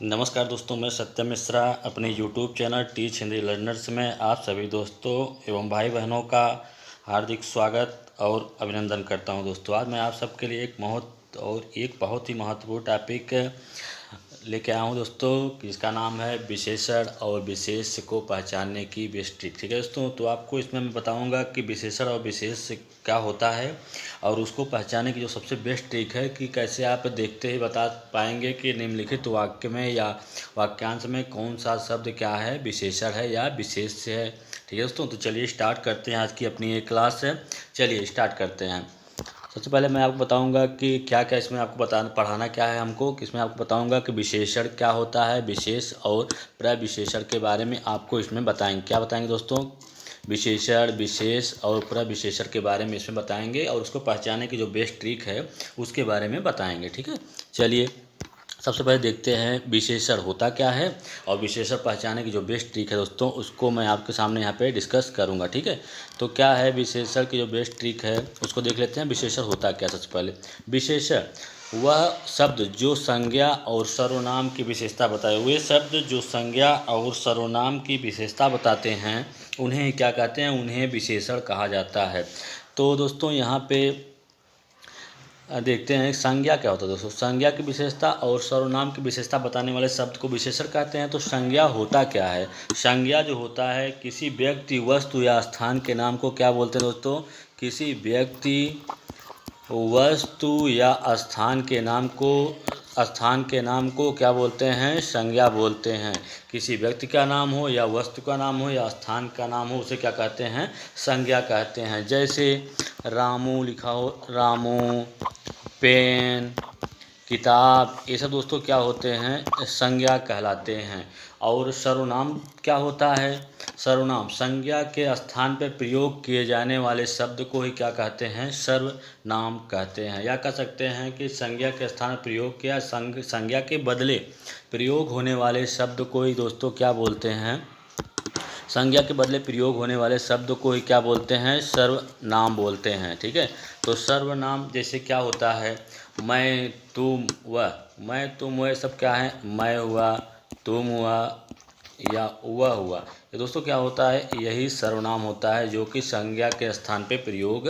नमस्कार दोस्तों, मैं सत्यम मिश्रा अपने YouTube channel teach Hindi learners में आप सभी दोस्तों एवं भाई बहनों का हार्दिक स्वागत और अभिनंदन करता हूं। दोस्तों, आज मैं आप सबके लिए एक बहुत ही महत्वपूर्ण टॉपिक लेके आया हूं दोस्तों, जिसका नाम है विशेषण और विशेष को पहचानने की बेस्ट ट्रिक। ठीक है दोस्तों, तो आपको इसमें मैं बताऊंगा कि विशेषण और विशेष क्या होता है और उसको पहचानने की जो सबसे बेस्ट ट्रिक है कि कैसे आप देखते ही बता पाएंगे कि निम्नलिखित वाक्य में या वाक्यांश में कौन सा शब्द क्या है, विशेषण है या विशेष है। ठीक है दोस्तों, तो चलिए स्टार्ट करते हैं आज की अपनी एक क्लास है। चलिए स्टार्ट करते हैं। सबसे पहले मैं आपको बताऊंगा कि क्या क्या इसमें आपको पढ़ाना क्या है हमको, कि इसमें आपको बताऊंगा कि विशेषण क्या होता है, विशेष और प्रविशेषण के बारे में आपको इसमें बताएंगे। क्या बताएंगे दोस्तों? विशेषण, विशेष और प्रविशेषण के बारे में इसमें बताएंगे और उसको पहचानने की जो बेस्ट ट्रिक है उसके बारे में बताएंगे। ठीक है, चलिए सबसे पहले देखते हैं विशेषण होता क्या है और विशेषण पहचानने की जो बेस्ट ट्रिक है दोस्तों, उसको मैं आपके सामने यहाँ पे डिस्कस करूँगा। ठीक है, तो क्या है विशेषण की जो बेस्ट ट्रिक है उसको देख लेते हैं। विशेषण होता क्या? सबसे पहले विशेषण वह शब्द जो संज्ञा और सर्वनाम की विशेषता बताए हुए शब्द जो संज्ञा और सर्वनाम की विशेषता बताते हैं उन्हें क्या कहते हैं? उन्हें विशेषण कहा जाता है। तो दोस्तों यहाँ पे देखते हैं संज्ञा क्या होता है। दोस्तों, संज्ञा की विशेषता और सर्वनाम की विशेषता बताने वाले शब्द को विशेषण कहते हैं। तो संज्ञा होता क्या है? संज्ञा जो होता है किसी व्यक्ति, वस्तु या स्थान के नाम को क्या बोलते हैं दोस्तों? किसी व्यक्ति, वस्तु या स्थान के नाम को क्या बोलते हैं? संज्ञा बोलते हैं। किसी व्यक्ति का नाम हो या वस्तु का नाम हो या स्थान का नाम हो, उसे क्या कहते हैं? संज्ञा कहते हैं। जैसे रामू लिखा हो, रामू, पेन, किताब, ये सब दोस्तों क्या होते हैं? संज्ञा कहलाते हैं। और सर्वनाम क्या होता है? सर्वनाम संज्ञा के स्थान पर प्रयोग किए जाने वाले शब्द को ही क्या कहते हैं? सर्वनाम कहते हैं। या कह सकते हैं कि संज्ञा के स्थान पर प्रयोग किया, संज्ञा के बदले प्रयोग होने वाले शब्द को ही दोस्तों क्या बोलते हैं? संज्ञा के बदले प्रयोग होने वाले शब्द को ही क्या बोलते हैं? सर्वनाम बोलते हैं। ठीक है, तो सर्वनाम जैसे क्या होता है? मैं, तुम, वह। मैं, तुम, वह सब क्या है? मैं हुआ, तुम हुआ या वह हुआ। ये दोस्तों क्या होता है? यही सर्वनाम होता है जो कि संज्ञा के स्थान पे प्रयोग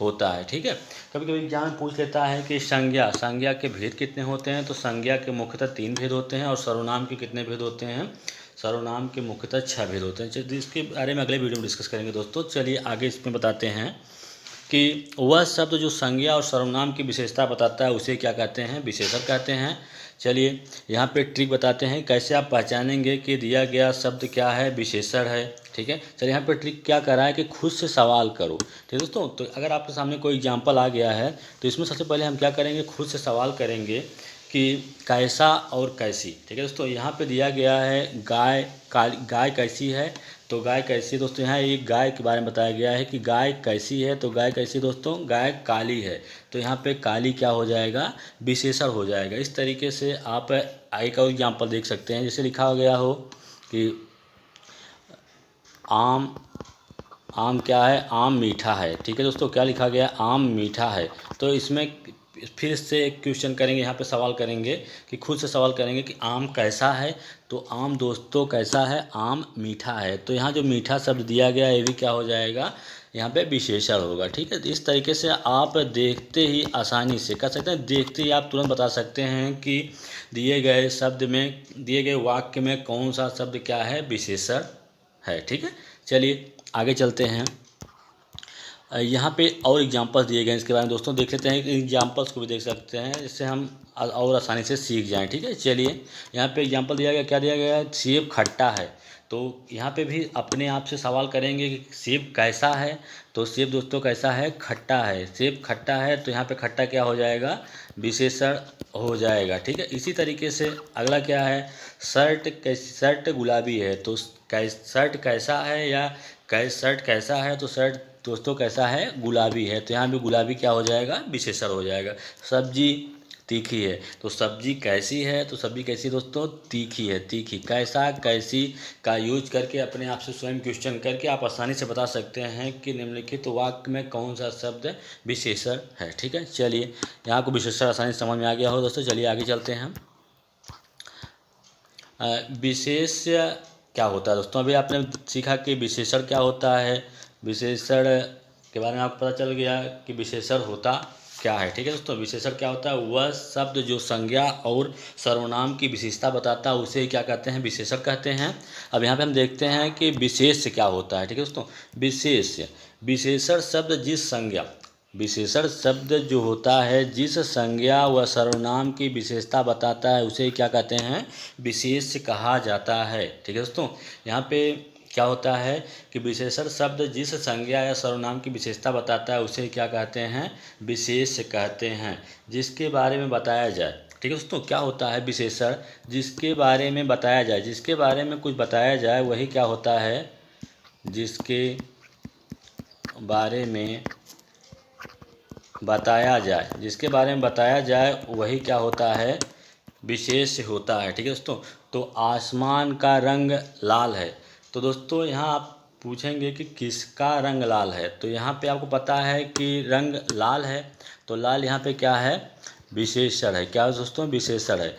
होता है। ठीक है, कभी कभी एग्जाम में पूछ लेता है कि संज्ञा के भेद कितने होते हैं। तो संज्ञा के मुख्यतः 3 भेद होते हैं और सर्वनाम के कितने भेद होते हैं? सर्वनाम के मुख्यतः 6 भेद होते हैं। चलिए इसके बारे में अगले वीडियो में डिस्कस करेंगे दोस्तों। चलिए आगे इसमें बताते हैं कि वह शब्द जो संज्ञा और सर्वनाम की विशेषता बताता है उसे क्या कहते हैं? विशेषण कहते हैं। चलिए यहाँ पे ट्रिक बताते हैं कैसे आप पहचानेंगे कि दिया गया शब्द क्या है, विशेषण है। ठीक है, चलिए यहाँ पे ट्रिक क्या कर रहा है कि खुद से सवाल करो। ठीक है दोस्तों, तो अगर आपके सामने कोई एग्जाम्पल आ गया है तो इसमें सबसे पहले हम क्या करेंगे? खुद से सवाल करेंगे कि कैसा और कैसी। ठीक है दोस्तों, यहाँ पे दिया गया है गाय कैसी है। तो गाय कैसी दोस्तों, यहाँ एक गाय के बारे में बताया गया है कि गाय कैसी है। तो गाय कैसी दोस्तों? गाय काली है। तो यहाँ पे काली क्या हो जाएगा? विशेषण हो जाएगा। इस तरीके से आप एक और एग्जाम्पल देख सकते हैं, जैसे लिखा गया हो कि आम आम क्या है? आम मीठा है। ठीक है दोस्तों, क्या लिखा गया? आम मीठा है। तो इसमें फिर से एक क्वेश्चन करेंगे, यहाँ पे सवाल करेंगे कि खुद से सवाल करेंगे कि आम कैसा है। तो आम दोस्तों कैसा है? आम मीठा है। तो यहाँ जो मीठा शब्द दिया गया है ये भी क्या हो जाएगा? यहाँ पे विशेषण होगा। ठीक है, तो इस तरीके से आप देखते ही आसानी से कर सकते हैं, देखते ही आप तुरंत बता सकते हैं कि दिए गए शब्द में, दिए गए वाक्य में कौन सा शब्द क्या है? विशेषण है। ठीक है, चलिए आगे चलते हैं। यहाँ पे और एग्जांपल्स दिए गए हैं, इसके बारे में दोस्तों देख लेते हैं। एग्जांपल्स को भी देख सकते हैं जिससे हम और आसानी से सीख जाएं। ठीक है, चलिए यहाँ पे एग्जांपल दिया गया, क्या दिया गया है? सेब खट्टा है। तो यहाँ पे भी अपने आप से सवाल करेंगे कि सेब कैसा है। तो सेब दोस्तों कैसा है? खट्टा है। सेब खट्टा है, तो यहाँ पे खट्टा क्या हो जाएगा? विशेषण हो जाएगा। ठीक है, इसी तरीके से अगला क्या है? शर्ट गुलाबी है। तो शर्ट कैसा है या शर्ट कैसा है? तो शर्ट दोस्तों कैसा है? गुलाबी है। तो यहाँ भी गुलाबी क्या हो जाएगा? विशेषण हो जाएगा। सब्जी तीखी है। तो सब्जी कैसी है? तो सब्जी कैसी दोस्तों? तीखी है। तीखी, कैसा, कैसी का यूज करके अपने आप से स्वयं क्वेश्चन करके आप आसानी से बता सकते हैं कि निम्नलिखित वाक्य में कौन सा शब्द विशेषण है। ठीक है, चलिए यहाँ को विशेषण आसानी से समझ में आ गया हो दोस्तों। चलिए आगे चलते हैं हम। विशेष्य क्या होता है दोस्तों? अभी आपने सीखा कि विशेषण क्या होता है, विशेषण के बारे में आपको पता चल गया कि विशेषण होता क्या है। ठीक है दोस्तों, विशेषण क्या होता है? वह शब्द जो संज्ञा और सर्वनाम की विशेषता बताता है उसे क्या कहते हैं? विशेषण कहते हैं। अब यहाँ पे हम देखते हैं कि विशेष क्या होता है। ठीक है दोस्तों, विशेषण शब्द जिस संज्ञा, विशेषण शब्द जो होता है जिस संज्ञा व सर्वनाम की विशेषता बताता है उसे क्या कहते हैं? विशेष कहा जाता है। ठीक है दोस्तों, यहाँ पे क्या होता है कि विशेषण शब्द जिस संज्ञा या सर्वनाम की विशेषता बताता है उसे क्या कहते हैं? विशेष कहते हैं। जिसके बारे में बताया जाए, ठीक है दोस्तों, क्या होता है विशेषण? जिसके बारे में बताया जाए, जिसके बारे में कुछ बताया जाए वही क्या होता है? जिसके बारे में बताया जाए, जिसके बारे में बताया जाए वही क्या होता है? विशेष होता है। ठीक है दोस्तों, तो आसमान का रंग लाल है। तो दोस्तों यहाँ आप पूछेंगे कि किसका रंग लाल है, तो यहाँ पे आपको पता है कि रंग लाल है, तो लाल यहाँ पे क्या है? विशेषण है। क्या है दोस्तों? विशेषण है।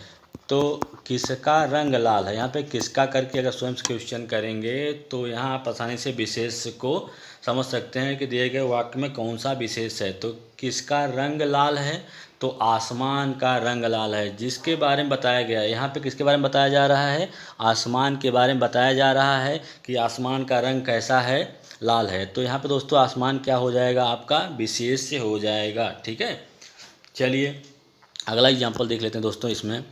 तो किसका रंग लाल है, यहाँ पे किसका करके अगर स्वयं से क्वेश्चन करेंगे तो यहाँ आप आसानी से विशेष को समझ सकते हैं कि दिए गए वाक्य में कौन सा विशेष है। तो किसका रंग लाल है? तो आसमान का रंग लाल है। जिसके बारे में बताया गया है, यहाँ पे किसके बारे में बताया जा रहा है? आसमान के बारे में बताया जा रहा है कि आसमान का रंग कैसा है? लाल है। तो यहाँ पे दोस्तों आसमान क्या हो जाएगा? आपका विशेष हो जाएगा। ठीक है, चलिए अगला एग्जाम्पल देख लेते हैं दोस्तों। इसमें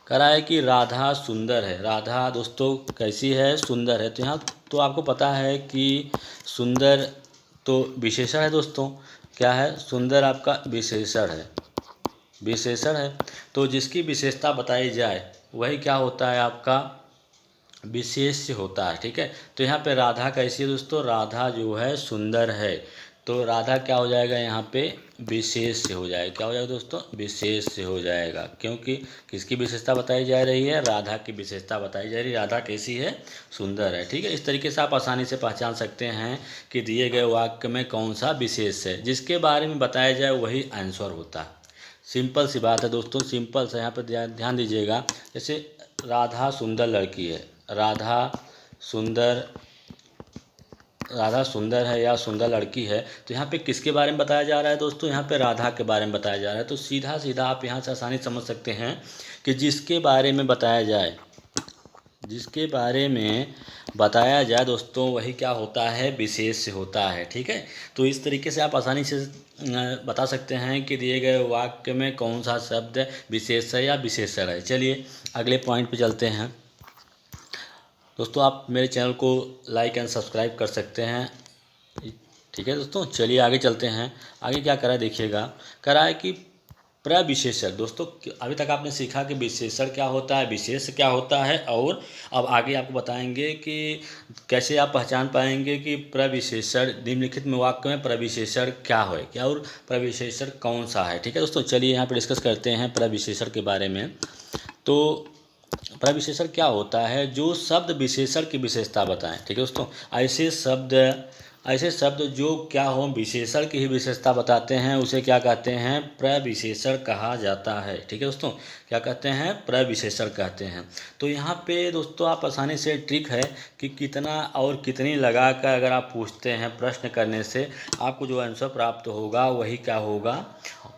कह रहा है कि राधा सुंदर है। राधा दोस्तों कैसी है? सुंदर है। तो यहाँ तो आपको पता है कि सुंदर तो विशेषण है दोस्तों। क्या है? सुंदर आपका विशेषण है, विशेषण है। तो जिसकी विशेषता बताई जाए वही क्या होता है? आपका विशेष होता है। ठीक है, तो यहाँ पे राधा कैसी है दोस्तों? राधा जो है सुंदर है। तो राधा क्या हो जाएगा? यहाँ पे विशेष हो जाएगा। क्या हो जाएगा दोस्तों? विशेष हो जाएगा, क्योंकि किसकी विशेषता बताई जा रही है? राधा की विशेषता बताई जा रही है। राधा कैसी है? सुंदर है। ठीक है, इस तरीके से आप आसानी से पहचान सकते हैं कि दिए गए वाक्य में कौन सा विशेष है। जिसके बारे में बताया जाए वही आंसर होता है। सिंपल सी बात है दोस्तों, सिंपल से यहाँ पर ध्यान दीजिएगा। जैसे राधा सुंदर लड़की है, राधा सुंदर है या सुंदर लड़की है, तो यहाँ पे किसके बारे में बताया जा रहा है दोस्तों? यहाँ पे राधा के बारे में बताया जा रहा है। तो सीधा सीधा आप यहाँ से आसानी समझ सकते हैं कि जिसके बारे में बताया जाए, जिसके बारे में बताया जाए दोस्तों वही क्या होता है? विशेष होता है। ठीक है, तो इस तरीके से आप आसानी से बता सकते हैं कि दिए गए वाक्य में कौन सा शब्द विशेष है या विशेषण है। चलिए अगले पॉइंट पे चलते हैं दोस्तों। आप मेरे चैनल को लाइक एंड सब्सक्राइब कर सकते हैं। ठीक है दोस्तों, चलिए आगे चलते हैं। आगे क्या करा है देखिएगा। करा है कि प्रविशेषण। दोस्तों अभी तक आपने सीखा कि विशेषण क्या होता है, विशेष क्या होता है, और अब आगे आपको बताएंगे कि कैसे आप पहचान पाएंगे कि प्रविशेषण निम्नलिखित में वाक्य में प्रविशेषण क्या है, क्या और प्रविशेषण कौन सा है। ठीक है दोस्तों, चलिए यहाँ पर डिस्कस करते हैं प्रविशेषण के बारे में। तो प्रविशेषण क्या होता है? जो शब्द विशेषण की विशेषता बताएं। ठीक है दोस्तों, ऐसे शब्द जो क्या हो? विशेषण की ही विशेषता बताते हैं उसे क्या कहते हैं? प्रविशेषण कहा जाता है। ठीक है दोस्तों, क्या कहते हैं? प्रविशेषण कहते हैं। तो यहाँ पे दोस्तों आप आसानी से ट्रिक है कि कितना और कितनी लगा कर अगर आप पूछते हैं प्रश्न करने से आपको जो आंसर प्राप्त होगा वही क्या होगा?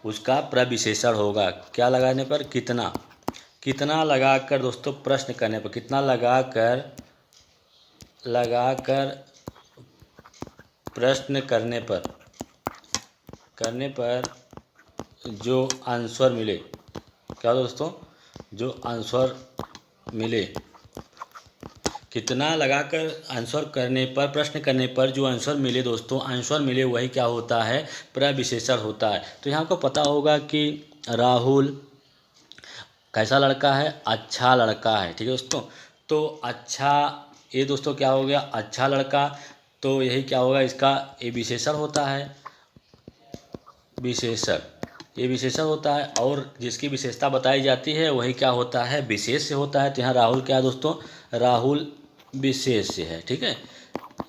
उसका प्रविशेषण होगा। क्या लगाने पर? कितना। कितना लगाकर दोस्तों प्रश्न करने पर, कितना लगाकर प्रश्न करने पर जो आंसर मिले, क्या दोस्तों? जो आंसर मिले, कितना लगाकर आंसर करने पर, प्रश्न करने पर जो आंसर मिले दोस्तों, आंसर मिले वही क्या होता है? प्रविशेषण होता है। तो यहाँ को पता होगा कि राहुल कैसा लड़का है? अच्छा लड़का है। ठीक है दोस्तों, तो अच्छा, ये दोस्तों क्या हो गया? अच्छा लड़का। तो यही क्या होगा? इसका ये विशेषण होता है, विशेषण, ये विशेषण होता है। और जिसकी विशेषता बताई जाती है वही क्या होता है? विशेष होता है। तो यहाँ राहुल क्या है दोस्तों? राहुल विशेष है। ठीक है,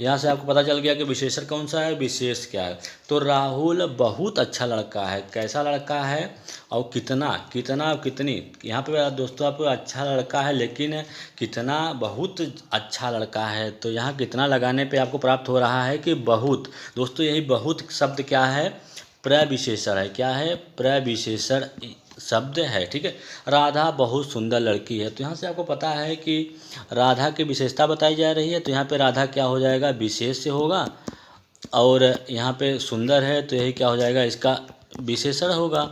यहाँ से आपको पता चल गया कि विशेषण कौन सा है, विशेष क्या है। तो राहुल बहुत अच्छा लड़का है, कैसा लड़का है और कितना, कितना और कितनी। यहाँ पे दोस्तों आपको अच्छा लड़का है लेकिन कितना, बहुत अच्छा लड़का है। तो यहाँ कितना लगाने पे आपको प्राप्त हो रहा है कि बहुत। दोस्तों यही बहुत शब्द क्या है, प्रविशेषण है। क्या है, प्रविशेषण शब्द है। ठीक है। राधा बहुत सुंदर लड़की है, तो यहाँ से आपको पता है कि राधा की विशेषता बताई जा रही है, तो यहाँ पे राधा क्या हो जाएगा, विशेष से होगा। और यहाँ पे सुंदर है तो यही क्या हो जाएगा, इसका विशेषण होगा,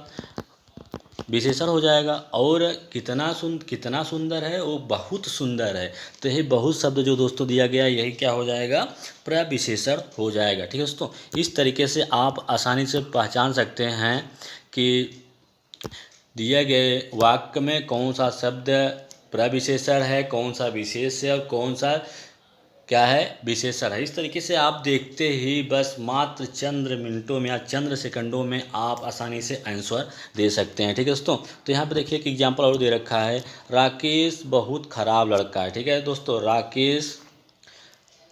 विशेषण हो जाएगा। और कितना सुंदर है, वो बहुत सुंदर है। तो यही बहुत शब्द जो दोस्तों दिया गया यही क्या हो जाएगा, प्रविशेषण हो जाएगा। ठीक है दोस्तों, इस तरीके से आप आसानी से पहचान सकते हैं कि दिए गए वाक्य में कौन सा शब्द प्रविशेषण है, कौन सा विशेष है और कौन सा क्या है, विशेषण है। इस तरीके से आप देखते ही बस मात्र चंद्र मिनटों में या चंद्र सेकंडों में आप आसानी से आंसर दे सकते हैं। ठीक है दोस्तों, तो यहाँ पे देखिए कि एग्जाम्पल और दे रखा है, राकेश बहुत खराब लड़का है। ठीक है दोस्तों, राकेश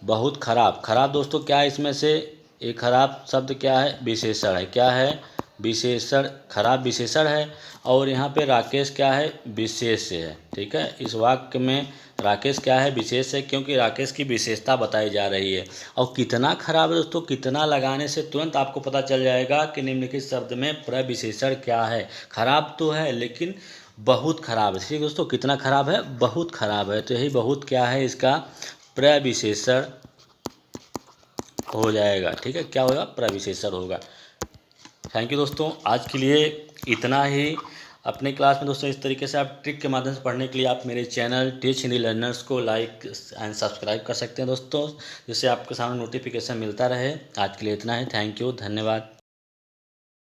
बहुत खराब। खराब दोस्तों क्या है, इसमें से एक खराब शब्द क्या है, विशेषण है। क्या है, विशेषण, खराब विशेषण है। और यहाँ पे राकेश क्या है, विशेष है। ठीक है, इस वाक्य में राकेश क्या है, विशेष है, क्योंकि राकेश की विशेषता बताई जा रही है। और कितना खराब है दोस्तों, कितना लगाने से तुरंत आपको पता चल जाएगा कि निम्नलिखित शब्द में प्रविशेषण क्या है। खराब तो है लेकिन बहुत खराब है। ठीक है दोस्तों, कितना खराब है, बहुत खराब है। तो यही बहुत क्या है, इसका प्रविशेषण हो जाएगा। ठीक है, क्या होगा, प्रविशेषण होगा। थैंक यू दोस्तों, आज के लिए इतना ही। अपने क्लास में दोस्तों इस तरीके से आप ट्रिक के माध्यम से पढ़ने के लिए आप मेरे चैनल टीच हिंदी लर्नर्स को लाइक एंड सब्सक्राइब कर सकते हैं दोस्तों, जिससे आपके सामने नोटिफिकेशन मिलता रहे। आज के लिए इतना ही। थैंक यू, धन्यवाद।